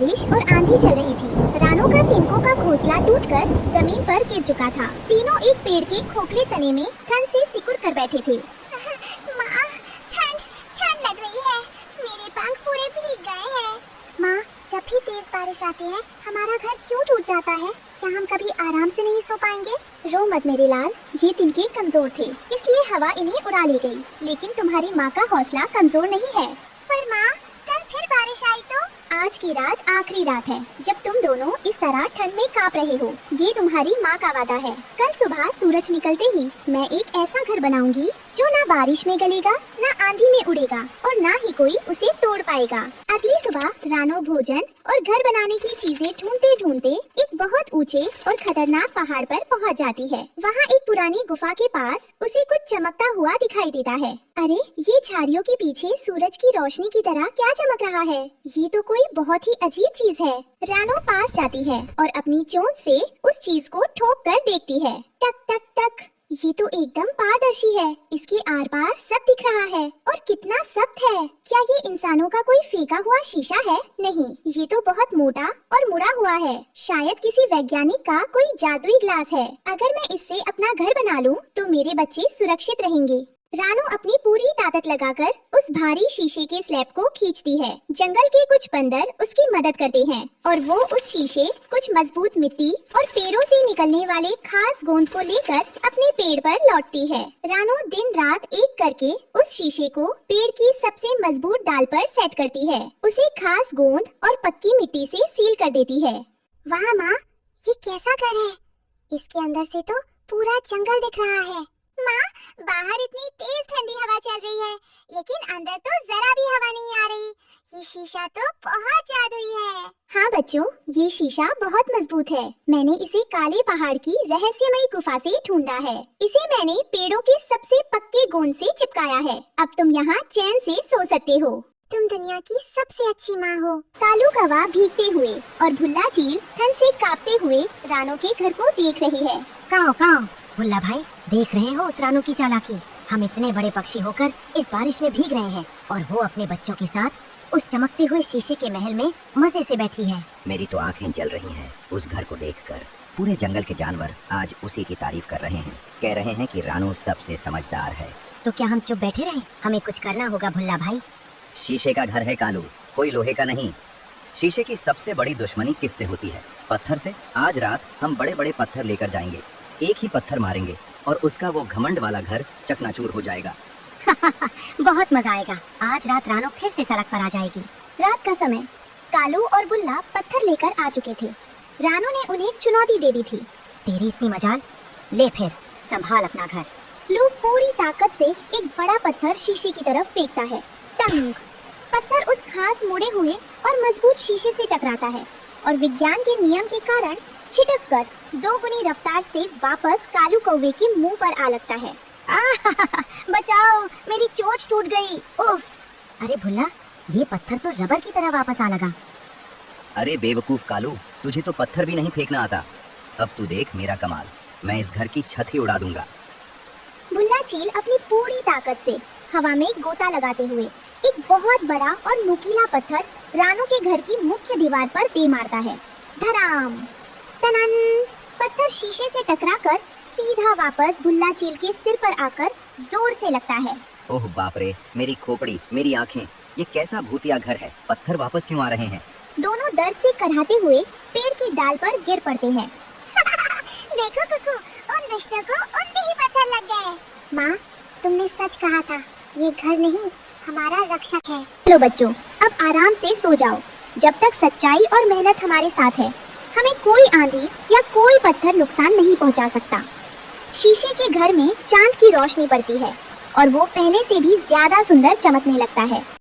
बारिश और आंधी चल रही थी। रानो का तिनकों का घोंसला टूटकर जमीन पर गिर चुका था। तीनों एक पेड़ के खोखले तने में ठंड से सिकुड़ कर बैठे थे। माँ, ठंड लग रही है। मेरे पंख पूरे भीग गए हैं। माँ, जब भी तेज बारिश आती है हमारा घर क्यों टूट जाता है? क्या हम कभी आराम से नहीं सो पाएंगे? रो मत मेरे लाल, ये तिनके कमजोर थे इसलिए हवा इन्हें उड़ा ले गई। लेकिन तुम्हारी माँ का हौसला कमजोर नहीं है। पर माँ, कल फिर बारिश आई तो? आज की रात आखिरी रात है जब तुम दोनों इस तरह ठंड में कांप रहे हो। ये तुम्हारी माँ का वादा है। कल सुबह सूरज निकलते ही मैं एक ऐसा घर बनाऊंगी जो ना बारिश में गलेगा, ना आंधी में उड़ेगा और ना ही कोई उसे तोड़ पाएगा। अगली सुबह रानो भोजन और घर बनाने की चीजें ढूंढते ढूंढते एक बहुत ऊंचे और खतरनाक पहाड़ पर पहुंच जाती है। वहाँ एक पुरानी गुफा के पास उसे कुछ चमकता हुआ दिखाई देता है। अरे, ये झाड़ियों के पीछे सूरज की रोशनी की तरह क्या चमक रहा है? ये तो कोई बहुत ही अजीब चीज है। रानो पास जाती है और अपनी चोंच से उस चीज को ठोक कर देखती है। टक टक टक, ये तो एकदम पारदर्शी है। इसके आर पार सब दिख रहा है और कितना सख्त है। क्या ये इंसानों का कोई फेंका हुआ शीशा है? नहीं, ये तो बहुत मोटा और मुड़ा हुआ है। शायद किसी वैज्ञानिक का कोई जादुई ग्लास है। अगर मैं इससे अपना घर बना लूं, तो मेरे बच्चे सुरक्षित रहेंगे। रानो अपनी पूरी ताकत लगाकर उस भारी शीशे के स्लैब को खींचती है। जंगल के कुछ बंदर उसकी मदद करते हैं और वो उस शीशे, कुछ मजबूत मिट्टी और पेड़ों से निकलने वाले खास गोंद को लेकर अपने पेड़ पर लौटती है। रानो दिन रात एक करके उस शीशे को पेड़ की सबसे मजबूत डाल पर सेट करती है। उसे खास गोंद और पक्की मिट्टी से सील कर देती है। वाह माँ, ये कैसा घर है? इसके अंदर से तो पूरा जंगल दिख रहा है। माँ, बाहर इतनी तेज ठंडी हवा चल रही है, लेकिन अंदर तो जरा भी हवा नहीं आ रही। ये शीशा तो बहुत जादुई है। हाँ बच्चों, ये शीशा बहुत मजबूत है। मैंने इसे काले पहाड़ की रहस्यमयी गुफा से ढूंढा है। इसे मैंने पेड़ों के सबसे पक्के गोंद से चिपकाया है। अब तुम यहाँ चैन से सो सकते हो। तुम दुनिया की सबसे अच्छी माँ हो। कालू कौवा भीगते हुए और भुल्ला चील ठंड से कांपते हुए रानो के घर को देख रही है। काओ काओ, भुल्ला भाई, देख रहे हो उस रानो की चालाकी? हम इतने बड़े पक्षी होकर इस बारिश में भीग रहे हैं और वो अपने बच्चों के साथ उस चमकते हुए शीशे के महल में मजे से बैठी है। मेरी तो आंखें जल रही हैं उस घर को देखकर। पूरे जंगल के जानवर आज उसी की तारीफ कर रहे हैं। कह रहे हैं कि रानो सबसे समझदार है। तो क्या हम चुप बैठे रहें? हमें कुछ करना होगा भुल्ला भाई। शीशे का घर है कालू, कोई लोहे का नहीं। शीशे की सबसे बड़ी दुश्मनी किससे होती है? पत्थर से। आज रात हम बड़े बड़े पत्थर लेकर जाएंगे, एक ही पत्थर मारेंगे और उसका वो घमंड वाला घर चकनाचूर हो जाएगा। बहुत मजा आएगा। आज रात रानो फिर से सड़क पर आ जाएगी। रात का समय कालू और बुल्ला पत्थर लेकर आ चुके थे। रानो ने उन्हें एक चुनौती दे दी थी। तेरी इतनी मजाल, ले फिर संभाल अपना घर। लू पूरी ताकत से एक बड़ा पत्थर शीशे की तरफ फेंकता है। टंग! पत्थर उस खास मुड़े हुए और मजबूत शीशे से टकराता है और विज्ञान के नियम के कारण छिटक कर 2 गुनी रफ्तार से वापस कालू कौवे के मुंह पर आ लगता है। बचाओ, मेरी चोंच टूट गई। उफ! अरे भुल्ला, ये पत्थर तो रबर की तरह वापस आ लगा। अरे बेवकूफ कालू, तुझे तो पत्थर भी नहीं फेंकना आता। अब तू देख मेरा कमाल, मैं इस घर की छत ही उड़ा दूंगा। बुल्ला चील अपनी पूरी ताकत से हवा में गोता लगाते हुए एक बहुत बड़ा और नुकीला पत्थर रानो के घर की मुख्य दीवार पर दे मारता है। धड़ाम! तनन! पत्थर शीशे से टकराकर सीधा वापस बुल्ला चील के सिर पर आकर जोर से लगता है। ओह बाप रे, मेरी खोपड़ी, मेरी आंखें, ये कैसा भूतिया घर है? पत्थर वापस क्यों आ रहे हैं? दोनों दर्द से कराहते हुए पेड़ की डाल पर गिर पड़ते हैं। देखो कुकू, उन दुष्टों को उनके ही पत्थर लग गए। माँ, तुमने सच कहा था, ये घर नहीं हमारा रक्षक है। चलो बच्चों, अब आराम से सो जाओ। जब तक सच्चाई और मेहनत हमारे साथ है, हमें कोई आंधी या कोई पत्थर नुकसान नहीं पहुंचा सकता। शीशे के घर में चांद की रोशनी पड़ती है और वो पहले से भी ज्यादा सुंदर चमकने लगता है।